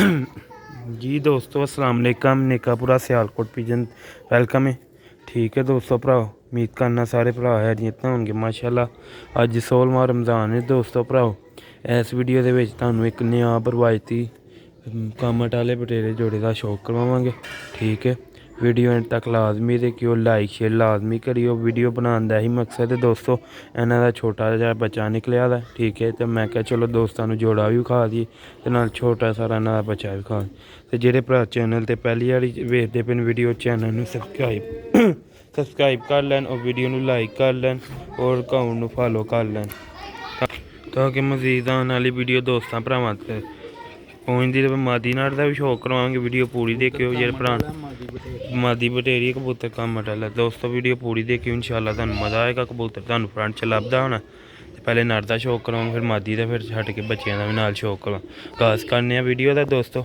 जी दोस्तों अस्सलाम वालेकुम। नेकापुरा सियालकोट पिजन वेलकम है। ठीक है दोस्तों भराओ, उम्मीद करना सारे भरा हैरियत होंगे माशाल्लाह। अज 16वां रमज़ान है दोस्तों भराओ। इस वीडियो के तुहानू एक नया रवायती कामट वाले बटेरे जोड़े का शौक करवावांगे। ठीक है, वीडियो एंड तक लाजमी देखियो, लाइक शेयर लाजमी करियो। वीडियो बनाने का ही मकसद है दोस्तों, इन्हों का छोटा जहा बच्चा निकलिया दा। ठीक है, तो मैं क्या चलो दोस्तों जोड़ा भी खा दिए तो नाल छोटा सारा इन्हों का बच्चा भी खा। तो जेडे भरा चैनल पर पहली बारी वेखते पे वीडियो, चैनल सबसक्राइब कर लैन और वीडियो को लाइक कर लैन और अकाउंट फॉलो कर लैन, ताकि मजीद आने वाली वीडियो दोस्तों भरावां तक पहुँचती रहे। मादी नाट का भी शौक करवाएंगे, वीडियो पूरी देखियो। जे भरा मादी बटेरी कबूतर कामट वाला दोस्तों, वीडियो पूरी देखियो, इंशाल्लाह तुहानू मज़ा आएगा। कबूतर तुहानू फ्रंट च लभदा होना। पहले नर का शौक करवाऊँ, फिर मादी का, फिर छड्ड के बच्चों का भी नाल शौक करवा खास करने वीडियो का दोस्तों।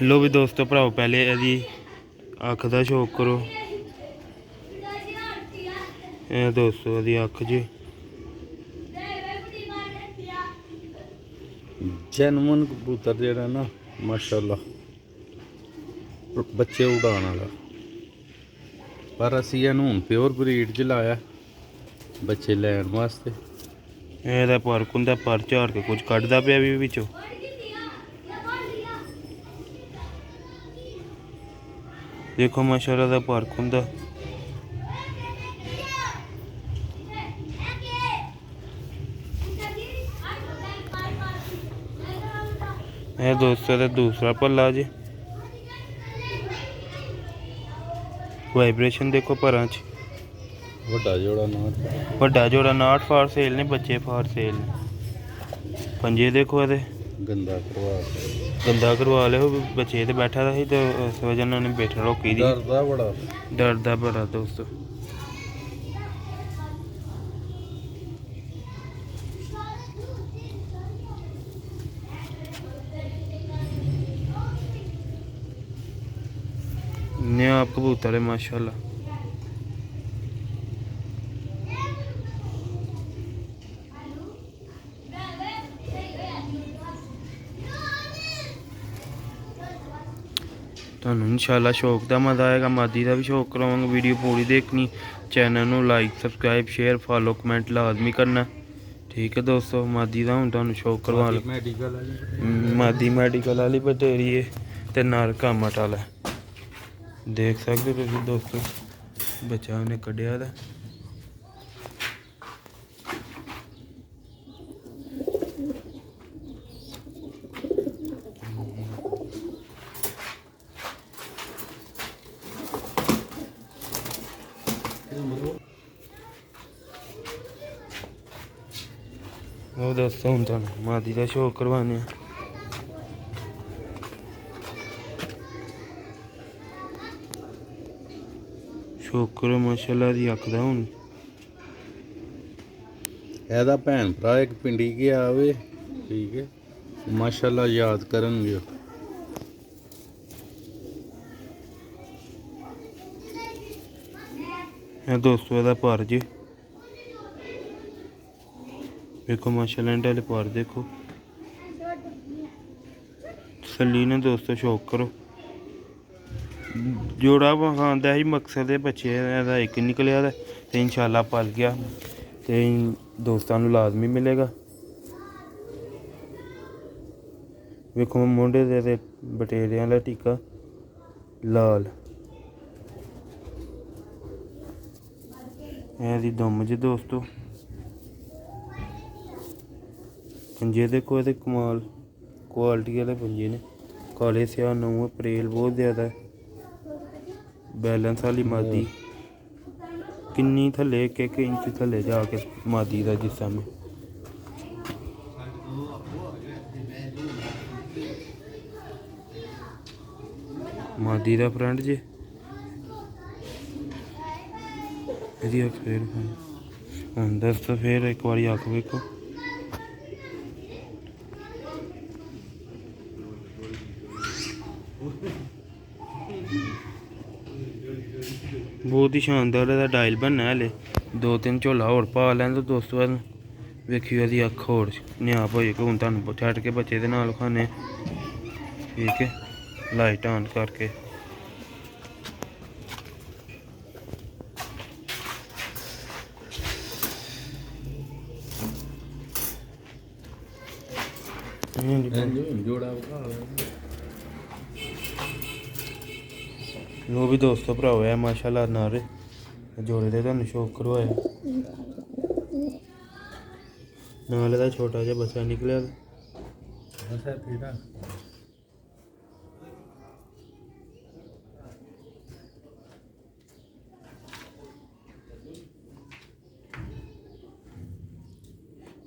लो भी दोस्तों भराओ, पहले यदि अख का शौक करो। दोस्तों यदि अख जी जैनवन कबूतर जेह्ड़ा ना माशाल्लाह बच्चे उड़ाने वाला, पर असी इहनूं हुण प्योर ब्रीड च लाया बच्चे लैन वास्ते। ਇਹਦਾ ਪਰ ਹੁੰਦਾ, ਪਰ ਝਾੜ ਕੇ ਕੁਝ ਕੱਢਦਾ ਪਿਆ ਵੀ ਵਿੱਚੋਂ। ਦੇਖੋ ਮਾਸ਼ਾਅੱਲਾ ਦਾ ਪਾਰਕ ਹੁੰਦਾ। ਇਹ ਦੋਸਤੋ ਦਾ ਦੂਸਰਾ ਪੱਲਾ ਜੀ। ਵਾਈਬ੍ਰੇਸ਼ਨ ਦੇਖੋ ਪਰਾਂ 'ਚ। ਵੱਡਾ ਜੋੜਾ ਨਾਟ ਫਾਰ ਸੇਲ ਨੇ, ਬੱਚੇ ਫਾਰ ਸੇਲ ਨੇ। ਪੰਜੇ ਦੇਖੋ ਇਹਦੇ ਗੰਦਾ ਕਰਵਾ ਲਿਓ। ਬੱਚੇ ਤੇ ਬੈਠਾ ਦਾ ਸੀ ਤੇ ਇਸ ਵਜ੍ਹਾ ਨਾਲ ਬੈਠਾ ਰੋਕੀ ਦੀ। ਡਰਦਾ ਬੜਾ ਦੋਸਤੋ। नया कबूतर है माशाल्लाह। तुहानू इंशाल्लाह शौक का मज़ा आएगा। मादी का भी शौक करवाऊंगा, वीडियो पूरी देखनी। चैनल को like subscribe share follow comment लाजमी करना। ठीक है दोस्तों, मादी का हूँ तुहानू शौक करवा लो। मादी मैडिकल वाली बटेरी है तो नर कामट वाला देख सकते हो तुम दोस्तों। बच्चा उन्हें कढ़िया दा। वो दोस्तों हम तुहानू मादी का शौक करवाने। शौक करो माशाल्लाह दी अख दा हुण। ਇਹਦਾ ਭੈਣ ਭਰਾ ਇੱਕ ਪਿੰਡੀ ਗਿਆ ਵੇ। ਠੀਕ ਹੈ, ਮਾਸ਼ਾल्लाह याद करनगे। दोस्तों ਇਹਦਾ पर जी देखो माशाल्लाह इंडे वाले पर देखो। तसल्ली ने दोस्तों शौक करो। जोड़ा वखान का ही मकसद है, बच्चे का एक निकलिया तो इंशाल्लाह पल गया तो दोस्तों लाजमी मिलेगा। वेखो मुंडे दे बटेरे वाला टीका लाल ऐसी दुम जी दोस्तों। पंजे देखो ये कमाल क्वालिटी वाले पंजे ने, काले स्याह नूं परेल बहुत ज़्यादा है। बैलेंस वाली मादी किन्नी थले एक इंच थले जाके मादी का जिसम है। मादी का फ्रंट जे अख फिर हूँ दोस्तों फिर एक बार अख वेखो। बहुत ही शानदार डायल बनना है। हले 2-3 झोला होर पा लैन तो दोस्तों ਵੇਖਿਓ ਇਹਦੀ ਅੱਖ ਹੋਰ ਨਿਆਪ ਹੋਏਗੀ। ਹੁਣ ਤੁਹਾਨੂੰ ਛੱਡ ਕੇ ਬੱਚੇ ਦੇ ਨਾਲ ਖਾਣੇ, ਠੀਕ ਹੈ, ਲਾਈਟ ਆਨ ਕਰਕੇ। ਜੋੜਾ ਵਿਖਾ ਲੋ ਵੀ ਦੋਸਤੋ ਭਰਾਓ, ਹੈ ਮਾਸ਼ਾਅੱਲਾ ਨਾਰੇ ਜੋੜੇ ਦੇ ਤੁਹਾਨੂੰ ਸ਼ੌਕ ਕਰਵਾਇਆ। ਨਾਲ ਇਹਦਾ ਛੋਟਾ ਜਿਹਾ ਬੱਚਾ ਨਿਕਲਿਆ।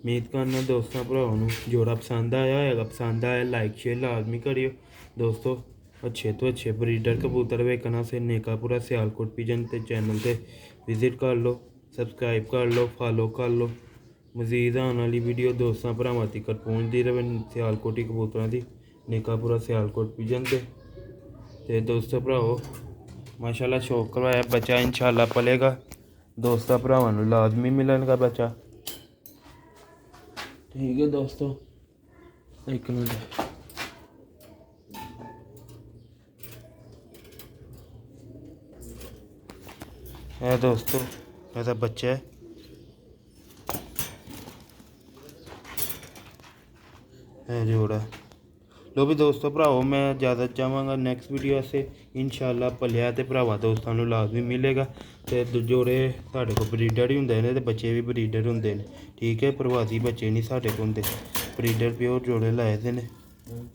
ਉਮੀਦ ਕਰਨਾ ਦੋਸਤਾਂ ਭਰਾਵਾਂ ਨੂੰ ਜੋੜਾ ਪਸੰਦ ਆਇਆ ਹੋਏਗਾ। ਪਸੰਦ ਆਇਆ ਲਾਈਕ ਸ਼ੇਅਰ ਲਾਜ਼ਮੀ ਕਰਿਓ ਦੋਸਤੋ। ਅੱਛੇ ਤੋਂ ਅੱਛੇ ਬਰੀਡਰ ਕਬੂਤਰ ਵੇਖਣਾ ਸੇ ਨੇਕਾਪੁਰਾ ਸਿਆਲਕੋਟ ਪਿਜਨ ਤੇ ਚੈਨਲ ਤੇ ਵਿਜ਼ਿਟ ਕਰ ਲਓ, ਸਬਸਕ੍ਰਾਈਬ ਕਰ ਲਓ, ਫਾਲੋ ਕਰ ਲਓ। ਮਜ਼ੀਦ ਆਉਣ ਵਾਲੀ ਵੀਡੀਓ ਦੋਸਤਾਂ ਭਰਾਵਾਂ ਤੱਕ ਪਹੁੰਚਦੀ ਰਹੇ ਸਿਆਲਕੋਟੀ ਕਬੂਤਰਾਂ ਦੀ ਨੇਕਾਪੁਰਾ ਸਿਆਲਕੋਟ ਪਿਜਨ ਤੇ ਦੋਸਤੋ ਭਰਾਵੋ ਮਾਸ਼ਾਅੱਲਾ ਸ਼ੌਕ ਕਰਵਾਇਆ ਬੱਚਾ। ਇੰਸ਼ਾਅੱਲਾ ਪਲੇਗਾ, ਦੋਸਤਾਂ ਭਰਾਵਾਂ ਨੂੰ ਲਾਜ਼ਮੀ ਮਿਲਣਗਾ ਬੱਚਾ, ਠੀਕ ਹੈ ਦੋਸਤੋ। ਇੱਕ ਮਿੰਟ, ਇਹ ਦੋਸਤੋ ਇਹਦਾ ਬੱਚਾ ਹੈ। ਇਹ ਜੋੜਾ ਲੋ ਵੀ ਦੋਸਤੋ ਭਰਾਵੋ, ਮੈਂ ਇਜਾਜ਼ਤ ਚਾਹਾਂਗਾ। ਨੈਕਸਟ ਵੀਡੀਓ ਵਾਸਤੇ ਇੰਸ਼ਾਅੱਲਾ ਭਲਿਆ ਤੇ ਭਰਾਵਾਂ ਦੋਸਤਾਂ ਨੂੰ ਲਾਜ਼ਮੀ ਮਿਲੇਗਾ। ਤੇ ਜੋੜੇ ਸਾਡੇ ਕੋਲ ਬਰੀਡਰ ਹੀ ਹੁੰਦੇ ਨੇ ਤੇ ਬੱਚੇ ਵੀ ਬਰੀਡਰ ਹੁੰਦੇ ਨੇ, ਠੀਕ ਹੈ। ਪ੍ਰਵਾਸੀ ਬੱਚੇ ਨਹੀਂ ਸਾਡੇ ਕੋਲ ਹੁੰਦੇ, ਬਰੀਡਰ ਪਿਓਰ ਜੋੜੇ ਲਾਏ ਦੇ ਨੇ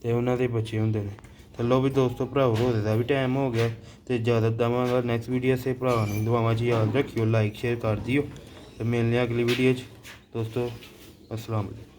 ਤੇ ਉਹਨਾਂ ਦੇ ਬੱਚੇ ਹੁੰਦੇ ਨੇ। ਤੇ ਲੋ ਵੀ ਦੋਸਤੋ ਭਰਾਵੋ, ਰੋਜ਼ੇ ਦਾ ਵੀ ਟਾਈਮ ਹੋ ਗਿਆ ਤੇ ਇਜਾਜ਼ਤ ਦੇਵਾਂਗਾ। ਨੈਕਸਟ ਵੀਡੀਓ ਸੇ ਭਰਾਵਾਂ ਨੂੰ ਦੁਆਵਾਂ 'ਚ ਯਾਦ ਰੱਖਿਓ, ਲਾਈਕ ਸ਼ੇਅਰ ਕਰ ਦਿਓ ਤੇ ਮਿਲਦੇ ਹਾਂ ਅਗਲੀ ਵੀਡੀਓ 'ਚ ਦੋਸਤੋ। अस्सलाम वालेकुम।